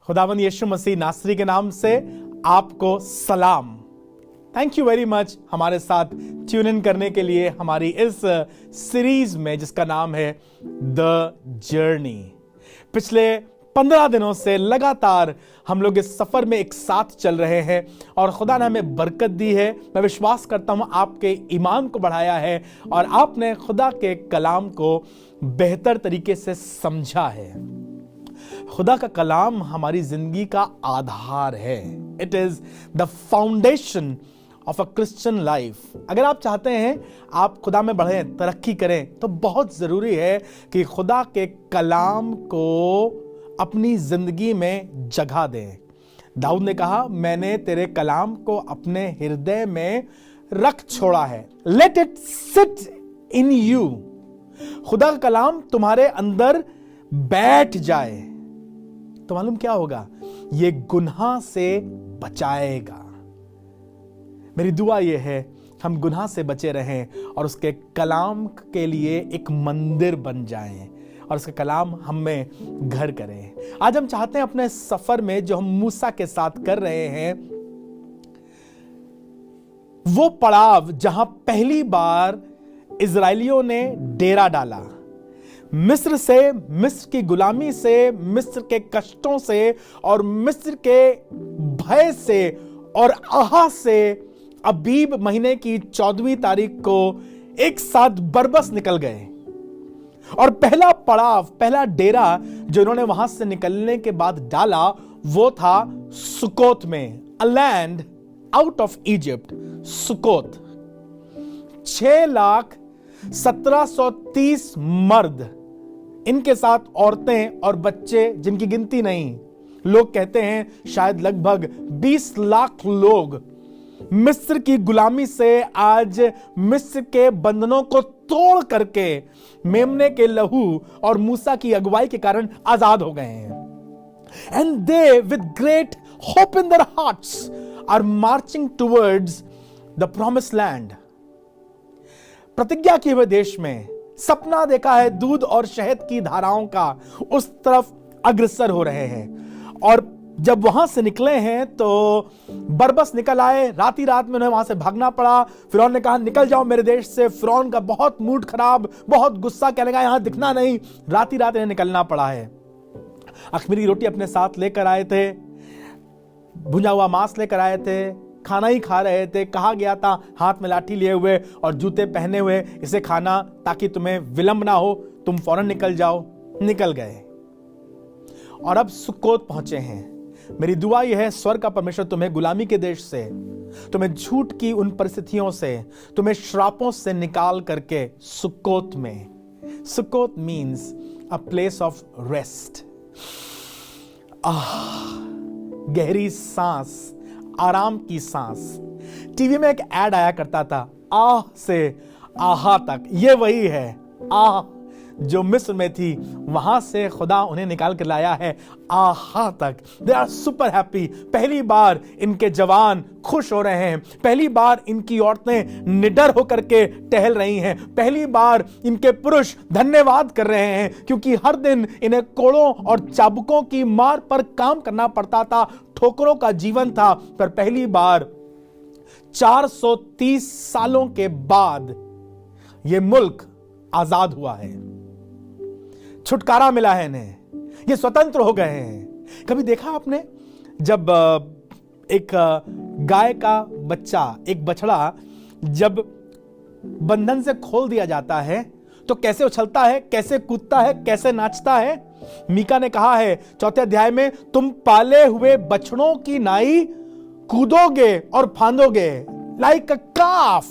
खुदावंद यीशु मसीह नासरी के नाम से आपको सलाम। थैंक यू वेरी मच हमारे साथ ट्यून इन करने के लिए हमारी इस सीरीज में जिसका नाम है द जर्नी। पिछले 15 दिनों से लगातार हम लोग इस सफर में एक साथ चल रहे हैं और खुदा ने हमें बरकत दी है। मैं विश्वास करता हूं आपके ईमान को बढ़ाया है और आपने खुदा के कलाम को बेहतर तरीके से समझा है। खुदा का कलाम हमारी जिंदगी का आधार है। It is the foundation of a Christian life. अगर आप चाहते हैं आप खुदा में बढ़ें, तरक्की करें, तो बहुत जरूरी है कि खुदा के कलाम को अपनी जिंदगी में जगह दें। दाऊद ने कहा, मैंने तेरे कलाम को अपने हृदय में रख छोड़ा है। Let it sit in you. खुदा का कलाम तुम्हारे अंदर बैठ जाए तो मालूम क्या होगा? ये गुनाह से बचाएगा। मेरी दुआ ये है हम गुनाह से बचे रहें और उसके कलाम के लिए एक मंदिर बन जाएं और उसका कलाम हम में घर करें। आज हम चाहते हैं अपने सफर में जो हम मूसा के साथ कर रहे हैं, वो पड़ाव जहां पहली बार इजरायलियों ने डेरा डाला, मिस्र की गुलामी से, मिस्र के कष्टों से और मिस्र के भय से और आहा से अबीब महीने की 14वीं तारीख को एक साथ बरबस निकल गए। और पहला पड़ाव, पहला डेरा जो इन्होंने वहां से निकलने के बाद डाला वो था सुकोत में, a land out of Egypt, Succoth. 6,1730 मर्द, इनके साथ औरतें और बच्चे जिनकी गिनती नहीं, लोग कहते हैं शायद लगभग 20 लाख लोग मिस्र की गुलामी से आज मिस्र के बंधनों को तोड़ करके मेमने के लहू और मूसा की अगुवाई के कारण आजाद हो गए हैं। And they with great hope in their hearts are marching towards the promised land. प्रतिज्ञा किए हुए देश में, सपना देखा है दूध और शहद की धाराओं का, उस तरफ अग्रसर हो रहे हैं। और जब वहां से निकले हैं तो बरबस निकल आए। रात में उन्हें वहां से भागना पड़ा। फिरौन ने कहा निकल जाओ मेरे देश से। फिरौन का बहुत मूड खराब, बहुत गुस्सा, कहने लगा यहां दिखना नहीं। रात इन्हें निकलना पड़ा है। अखमीरी रोटी अपने साथ लेकर आए थे, भुना हुआ मांस लेकर आए थे, खाना ही खा रहे थे। कहा गया था हाथ में लाठी लिए हुए और जूते पहने हुए इसे खाना ताकि तुम्हें विलंब ना हो, तुम फौरन निकल जाओ। निकल गए और अब सुक्कोत पहुंचे हैं। मेरी दुआ यह है स्वर्ग का परमेश्वर तुम्हें गुलामी के देश से, तुम्हें झूठ की उन परिस्थितियों से, तुम्हें श्रापों से निकाल करके सुक्कोत में, Sukkot means a place of rest, गहरी सांस, आराम की सांस। टीवी में एक ऐड आया करता था, आह से आहा तक। ये वही है, आह जो मिस्र में थी वहां से खुदा उन्हें निकाल कर लाया है आहा तक। They are super happy. पहली बार इनके जवान खुश हो रहे हैं। पहली बार इनकी औरतें निडर होकर के टहल रही हैं। पहली बार इनके पुरुष धन्यवाद कर रहे हैं क्योंकि हर दिन इन्हें कोड़ों और चाबुकों की मार पर काम करना पड़ता था, ठोकरों का जीवन था। पर पहली बार 430 सालों के बाद यह मुल्क आजाद हुआ है, छुटकारा मिला है इन्हें, ये स्वतंत्र हो गए हैं। कभी देखा आपने जब एक गाय का बच्चा, एक बछड़ा जब बंधन से खोल दिया जाता है तो कैसे उछलता है, कैसे कूदता है, कैसे नाचता है? मीका ने कहा है 4 अध्याय में, तुम पाले हुए बछड़ों की नाई कूदोगे और फांदोगे, लाइक अ काफ,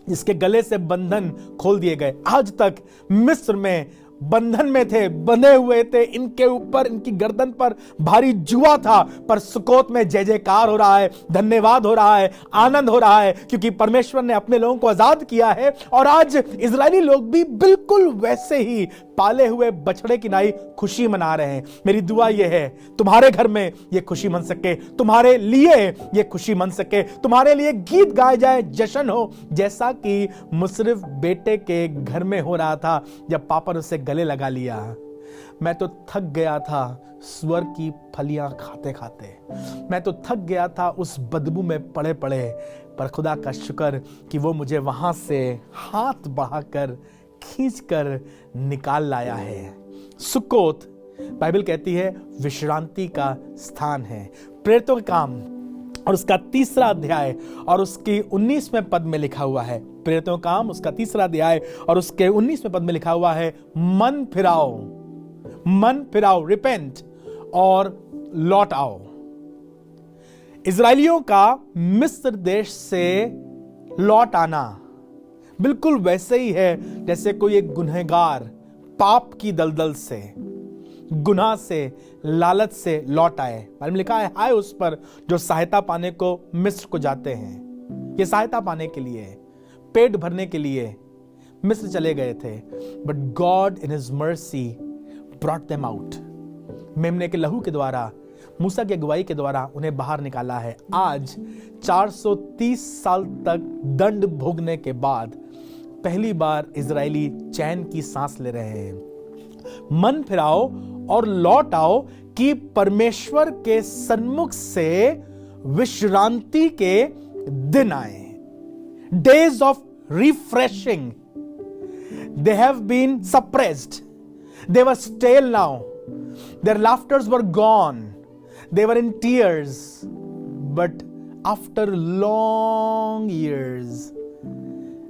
जिसके गले से बंधन खोल दिए गए। आज तक मिस्र में बंधन में थे, बंधे हुए थे, इनके ऊपर, इनकी गर्दन पर भारी जुआ था। पर सुकोत में जय जयकार हो रहा है, धन्यवाद हो रहा है, आनंद हो रहा है क्योंकि परमेश्वर ने अपने लोगों को आजाद किया है। और आज इजरायली लोग भी बिल्कुल वैसे ही पाले हुए बछड़े की नाई खुशी मना रहे हैं। मेरी दुआ यह है तुम्हारे घर में यह खुशी मन सके, तुम्हारे लिए यह खुशी मन सके, तुम्हारे लिए गीत गाए जाए, जश्न हो, जैसा कि मुसरिफ बेटे के घर में हो रहा था जब पापा ने उससे गले लगा लिया। मैं तो थक गया था सुअर की फलियां खाते खाते, मैं तो थक गया था उस बदबू में पड़े पड़े, पर खुदा का शुक्र कि वो मुझे वहां से हाथ बढ़ाकर खींचकर निकाल लाया है। सुक्कोत बाइबल कहती है विश्रांति का स्थान है। प्रेरितों के काम और उसका 3रा अध्याय और उसकी 19वें पद में लिखा हुआ है, प्रेरितों का काम उसका 3रा अध्याय और उसके 19वें पद में लिखा हुआ है, मन फिराओ, रिपेंट और लौट आओ। इजरायलियों का मिस्र देश से लौट आना बिल्कुल वैसे ही है जैसे कोई एक गुनहगार पाप की दलदल से, गुनाह से, लालच से लौट आए। बाइबल में लिखा है आए उस पर जो सहायता पाने को मिस्र को जाते हैं। ये सहायता पाने के लिए, पेट भरने के लिए मिस्र चले गए थे, but God in his mercy brought them out. मेमने के लहू के द्वारा, मूसा की अगुवाई के द्वारा उन्हें बाहर निकाला है। आज 430 साल तक दंड भोगने के बाद पहली बार इजरायली चैन की सांस ले रहे हैं। मन फिराओ और लौट आओ कि परमेश्वर के सन्मुख से विश्रांति के दिन आए। Days of refreshing, they have been suppressed, they were stale now, their laughters were gone, they were in tears, but after long years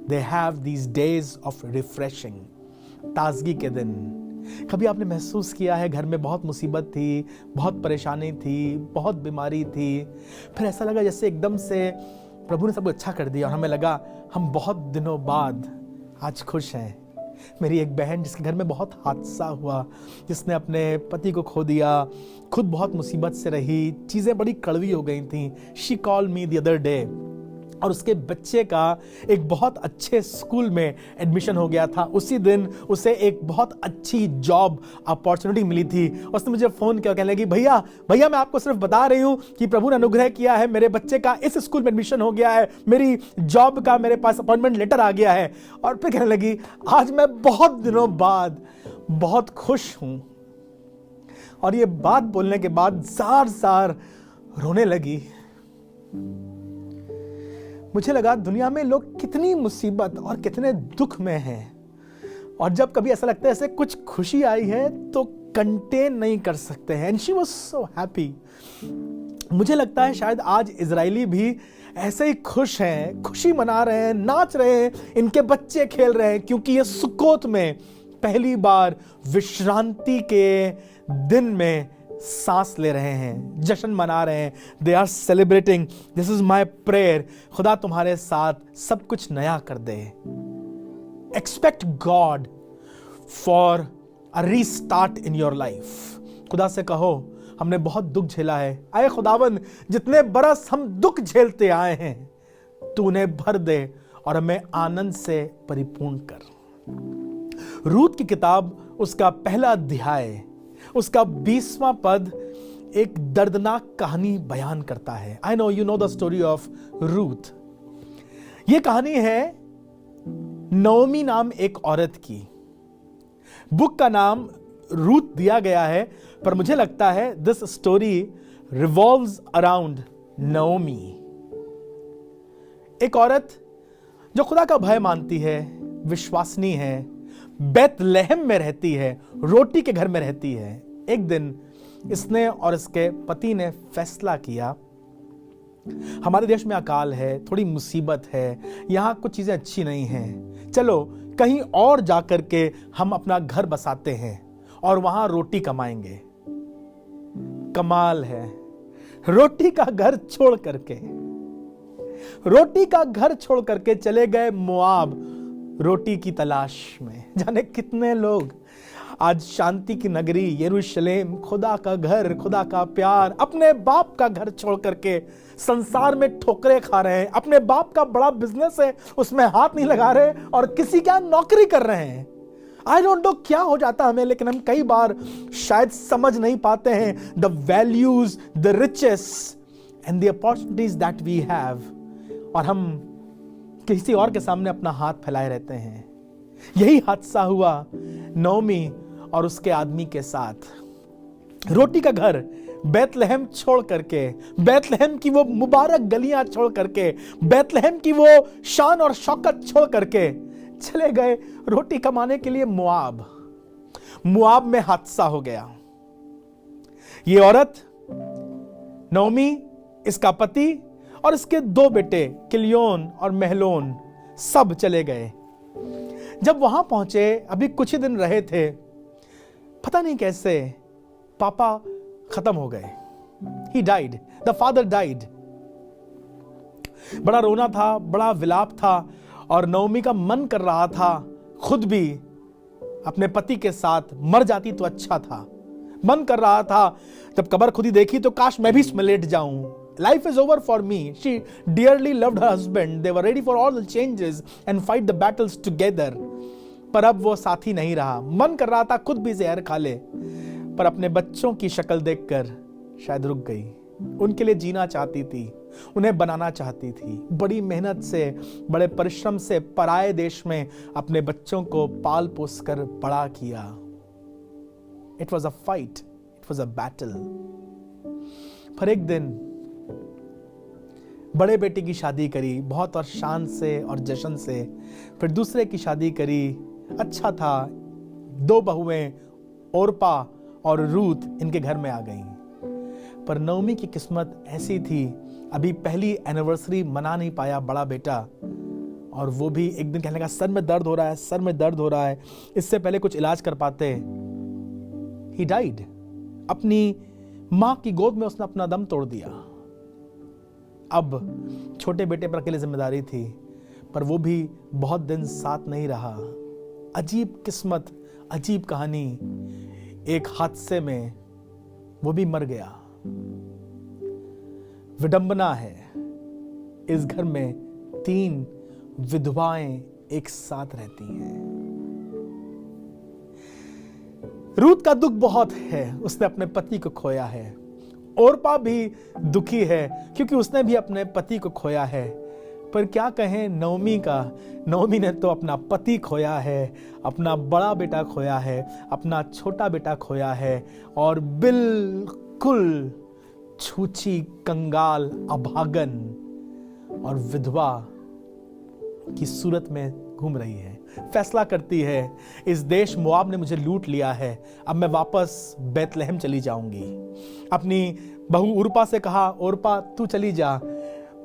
they have these days of refreshing, ताजगी के दिन। कभी आपने महसूस किया है घर में बहुत मुसीबत थी, बहुत परेशानी थी, बहुत बीमारी थी, फिर ऐसा लगा जैसे एकदम से प्रभु ने सब अच्छा कर दिया और हमें लगा हम बहुत दिनों बाद आज खुश हैं। मेरी एक बहन जिसके घर में बहुत हादसा हुआ, जिसने अपने पति को खो दिया, खुद बहुत मुसीबत से रही, चीज़ें बड़ी कड़वी हो गई थी। She called me the other day, और उसके बच्चे का एक बहुत अच्छे स्कूल में एडमिशन हो गया था। उसी दिन उसे एक बहुत अच्छी जॉब अपॉर्चुनिटी मिली थी। उसने मुझे फ़ोन किया, कहने लगी भैया मैं आपको सिर्फ बता रही हूँ कि प्रभु ने अनुग्रह किया है, मेरे बच्चे का इस स्कूल में एडमिशन हो गया है, मेरी जॉब का मेरे पास अपॉइंटमेंट लेटर आ गया है। और फिर कहने लगी आज मैं बहुत दिनों बाद बहुत खुश हूँ। और ये बात बोलने के बाद ज़ार रोने लगी। मुझे लगा दुनिया में लोग कितनी मुसीबत और कितने दुख में हैं, और जब कभी ऐसा लगता है ऐसे कुछ खुशी आई है तो कंटेन नहीं कर सकते हैं। And she was so happy. मुझे लगता है शायद आज इजरायली भी ऐसे ही खुश हैं, खुशी मना रहे हैं, नाच रहे हैं, इनके बच्चे खेल रहे हैं, क्योंकि ये सुक्कोत में पहली बार विश्रांति के दिन में सांस ले रहे हैं, जश्न मना रहे हैं। They are celebrating. This is my prayer, खुदा तुम्हारे साथ सब कुछ नया कर दे। Expect God for a restart in your life. खुदा से कहो हमने बहुत दुख झेला है, आए खुदावन जितने बरस हम दुख झेलते आए हैं तू उन्हें भर दे और हमें आनंद से परिपूर्ण कर। रूत की किताब उसका पहला अध्याय उसका 20वां पद एक दर्दनाक कहानी बयान करता है। I know you know the story of Ruth. यह कहानी है नओमी नाम एक औरत की। बुक का नाम रूथ दिया गया है, पर मुझे लगता है दिस स्टोरी रिवॉल्व्स अराउंड नओमी, एक औरत जो खुदा का भय मानती है, विश्वासनीय है, बेतलहम में रहती है, रोटी के घर में रहती है। एक दिन इसने और इसके पति ने फैसला किया, हमारे देश में अकाल है, थोड़ी मुसीबत है, यहां कुछ चीजें अच्छी नहीं हैं, चलो कहीं और जाकर के हम अपना घर बसाते हैं और वहां रोटी कमाएंगे। कमाल है, रोटी का घर छोड़ करके चले गए मोआब रोटी की तलाश में। जाने कितने लोग आज शांति की नगरी यरूशलेम, खुदा का घर, खुदा का प्यार, अपने बाप का घर छोड़ करके संसार में ठोकरें खा रहे हैं। अपने बाप का बड़ा बिजनेस है उसमें हाथ नहीं लगा रहे और किसी क्या नौकरी कर रहे हैं। आई डोंट नो क्या हो जाता हमें, लेकिन हम कई बार शायद समझ नहीं पाते हैं the values, the riches and the opportunities that we have, और हम किसी और के सामने अपना हाथ फैलाए रहते हैं। यही हादसा हुआ नओमी और उसके आदमी के साथ रोटी का घर बैतलहम छोड़ करके, बैतलहम की वो मुबारक गलियां छोड़ करके, बैतलहम की वो शान और शौकत छोड़ करके चले गए रोटी कमाने के लिए मुआब। मुआब में हादसा हो गया। ये औरत नोमी, इसका पति और इसके 2 बेटे किलियोन और महलोन सब चले गए। जब वहां पहुंचे, अभी कुछ ही दिन रहे थे, पता नहीं कैसे पापा खत्म हो गए। He died. The father died. बड़ा रोना था, बड़ा विलाप था और नोमी का मन कर रहा था खुद भी अपने पति के साथ मर जाती तो अच्छा था। मन कर रहा था, जब कब्र खुद ही देखी तो काश मैं भी इसमें लेट जाऊं। Life is over for me. She dearly loved her husband. They were ready for all the changes and fight the battles together. पर अब वो साथी नहीं रहा। मन कर रहा था खुद भी जहर खा ले, पर अपने बच्चों की शक्ल देखकर शायद रुक गई। उनके लिए जीना चाहती थी, उन्हें बनाना चाहती थी। बड़ी मेहनत से, बड़े परिश्रम से पराये देश में अपने बच्चों को पाल पोस कर बड़ा किया। It was a fight, it was a battle. पर एक दिन बड़े बेटे की शादी करी, बहुत और शान से और जश्न से। फिर दूसरे की शादी करी, अच्छा था। 2 बहुएं ओरपा और रूथ इनके घर में आ गईं। पर नोमी की किस्मत ऐसी थी, अभी पहली एनिवर्सरी मना नहीं पाया बड़ा बेटा, और वो भी एक दिन कहने लगा सर में दर्द हो रहा है, सर में दर्द हो रहा है। इससे पहले कुछ इलाज कर पाते। He died. अपनी मां की गोद में उसने अपना दम तोड़ दिया। अब छोटे बेटे पर अकेले जिम्मेदारी थी, पर वो भी बहुत दिन साथ नहीं रहा। अजीब किस्मत, अजीब कहानी। एक हादसे में वो भी मर गया। विडंबना है, इस घर में 3 विधवाएं एक साथ रहती हैं। रूथ का दुख बहुत है, उसने अपने पति को खोया है। ओरपा भी दुखी है क्योंकि उसने भी अपने पति को खोया है। पर क्या कहें नोमी का, नोमी ने तो अपना पति खोया है, अपना बड़ा बेटा खोया है, अपना छोटा बेटा खोया है, और बिल्कुल छूछी, कंगाल, अभागन और विधवा की सूरत में घूम रही है। फैसला करती है, इस देश मोआब ने मुझे लूट लिया है, अब मैं वापस बैतलहम चली जाऊंगी। अपनी बहू उरपा से कहा, ओरपा तू चली जा,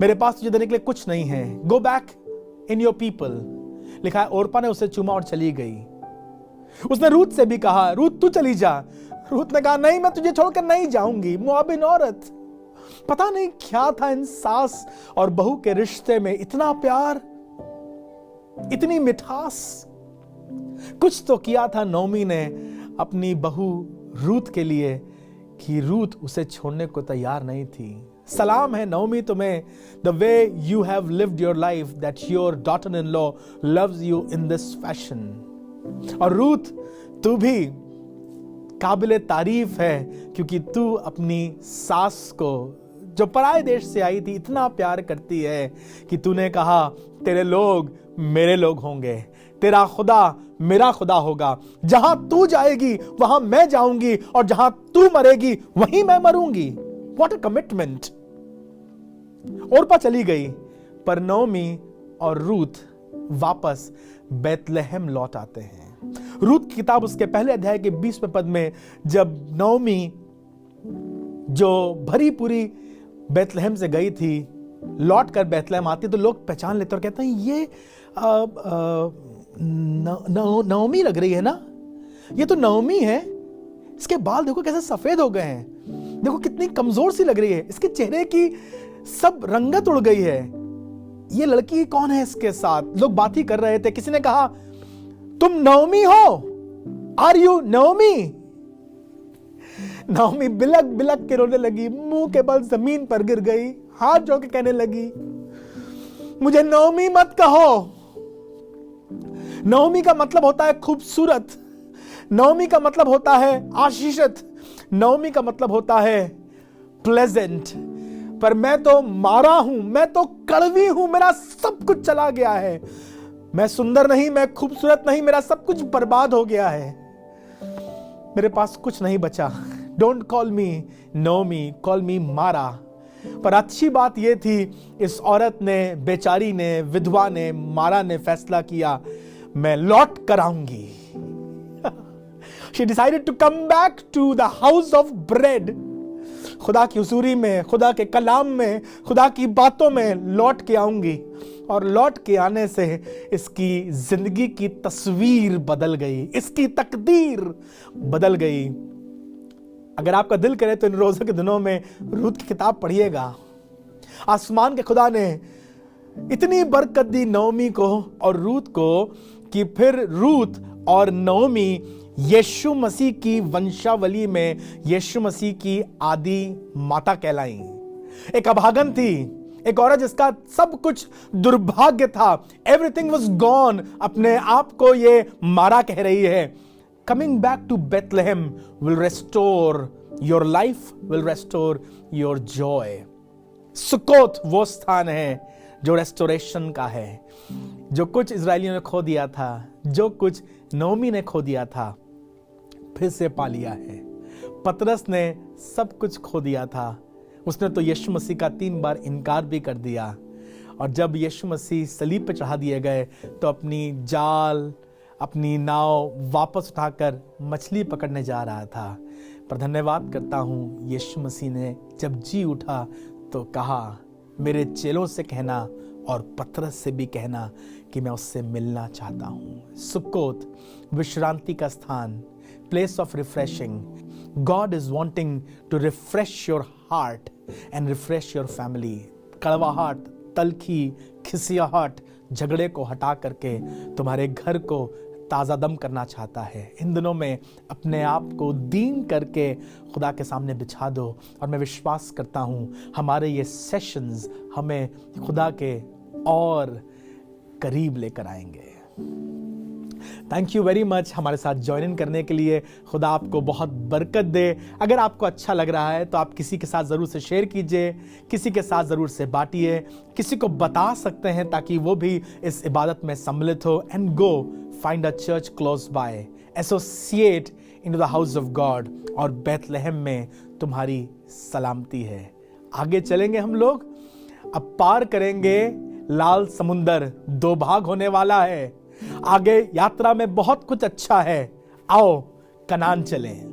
मेरे पास तुझे देने के लिए कुछ नहीं है, go back in your people. लिखा है ओरपा ने उसे चूमा और चली गई। उसने रूथ से भी कहा, रूथ तू चली जा। रूथ ने कहा नहीं, मैं तुझे छोड़कर नहीं जाऊंगी। मोआबिन औरत, पता नहीं क्या था इन सास और बहू के रिश्ते में, इतना प्यार, इतनी मिठास। कुछ तो किया था नोमी ने अपनी बहू रूथ के लिए कि रूथ उसे छोड़ने को तैयार नहीं थी। सलाम है नोमी तुम्हें, the way you have lived your life, that your daughter in law loves you in this fashion. और रूथ तू भी काबिले तारीफ है क्योंकि तू अपनी सास को, जो पराये देश से आई थी, इतना प्यार करती है कि तूने कहा तेरे लोग मेरे लोग होंगे, तेरा खुदा मेरा खुदा होगा। जहां तू जाएगी वहां मैं जाऊंगी, और जहां तू मरेगी वहीं मैं मरूंगी। What a commitment. ओरपा चली गई, पर नोमी और रूथ वापस बैतलहम लौट आते हैं। रूथ की किताब उसके पहले अध्याय के 20वें पद में, जब नोमी जो भरी पूरी बैतलहम से गई थी, लौट कर बैतलहम आती तो लोग पहचान लेते और कहते हैं ये नोमी लग रही है ना, ये तो नोमी है। इसके बाल देखो कैसे सफेद हो गए हैं, देखो कितनी कमजोर सी लग रही है, इसके चेहरे की सब रंगत उड़ गई है। ये लड़की कौन है इसके साथ? लोग बात ही कर रहे थे। किसी ने कहा तुम नोमी हो, आर यू नोमी? नोमी बिलक बिलक के रोने लगी, मुंह के बल जमीन पर गिर गई, हाथ जोड़ के कहने लगी मुझे नोमी मत कहो। नोमी का मतलब होता है खूबसूरत, नोमी का मतलब होता है आशीषित, नोमी का मतलब होता है प्लेजेंट। पर मैं तो मारा हूं, मैं तो कड़वी हूं, मेरा सब कुछ चला गया है। मैं सुंदर नहीं, मैं खूबसूरत नहीं, मेरा सब कुछ बर्बाद हो गया है। मेरे पास कुछ नहीं बचा। Don't call me Naomi, call me Mara. पर अच्छी बात यह थी, इस औरत ने, बेचारी ने, विधवा ने, मारा ने फैसला किया, मैं लौट कर आऊंगी। She decided to come back to the house of bread. खुदा की हुजूरी में, खुदा के कलाम में, खुदा की बातों में लौट के आऊंगी। और लौट के आने से इसकी जिंदगी की तस्वीर बदल गई, इसकी तकदीर बदल गई। अगर आपका दिल करे तो इन रोज़ों के दिनों में रूत की किताब पढ़िएगा। आसमान के खुदा ने इतनी बरकत दी नओमी को और रूत को कि फिर रूत और नओमी यीशु मसीह की वंशावली में यीशु मसीह की आदि माता कहलाई। एक अभागन थी, एक औरत जिसका सब कुछ दुर्भाग्य था, एवरीथिंग वाज गॉन, अपने आप को ये मारा कह रही है। Coming back to Bethlehem will restore your life, will restore your joy. Sukkot वो स्थान है जो रेस्टोरेशन का है। जो कुछ इजरायलियों ने खो दिया था, जो कुछ नओमी ने खो दिया था, फिर से पा लिया है। पतरस ने सब कुछ खो दिया था, उसने तो यीशु मसीह का 3 बार इनकार भी कर दिया। और जब यीशु मसीह सलीब पे चढ़ा दिए गए तो अपनी जाल, अपनी नाव वापस उठाकर मछली पकड़ने जा रहा था। पर धन्यवाद करता हूँ, यीशु मसीह ने जब जी उठा तो कहा, मेरे चेलों से कहना और पतरस से भी कहना कि मैं उससे मिलना चाहता हूँ। सुक्कोत विश्रांति का स्थान, place of refreshing. God is wanting to refresh your heart and refresh your family. कड़वाहट, तलखी, खिसियाहट, झगड़े को हटा करके तुम्हारे घर को ताज़ा दम करना चाहता है। इन दिनों में अपने आप को दीन करके खुदा के सामने बिछा दो। और मैं विश्वास करता हूँ हमारे ये सेशंस हमें खुदा के और करीब लेकर आएंगे। थैंक यू वेरी मच हमारे साथ ज्वाइन इन करने के लिए। खुदा आपको बहुत बरकत दे। अगर आपको अच्छा लग रहा है तो आप किसी के साथ ज़रूर से शेयर कीजिए, किसी के साथ ज़रूर से बांटिए, किसी को बता सकते हैं ताकि वो भी इस इबादत में सम्मिलित हो। And go find a church close by, associate into the house of God. और बेथलेहेम में तुम्हारी सलामती है। आगे चलेंगे हम लोग, अब पार करेंगे लाल समुंदर। 2 भाग होने वाला है। आगे यात्रा में बहुत कुछ अच्छा है। आओ कनान चलें।